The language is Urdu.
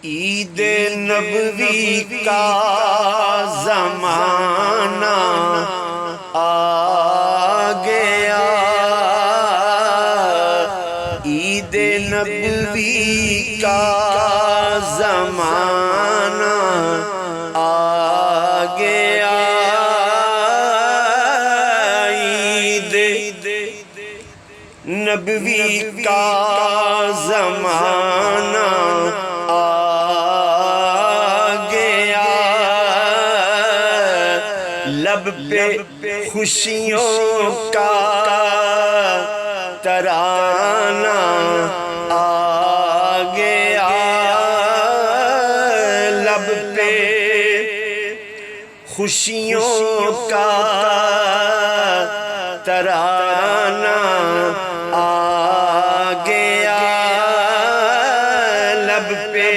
عید نبوی کا زمانہ آ گیا، عید نبوی کا زمانہ آ گیا، عید نبوی کا زمانہ لب پہ خوشیوں کا ترانہ آ گیا، لب پہ خوشیوں کا ترانہ آ گیا، لب پہ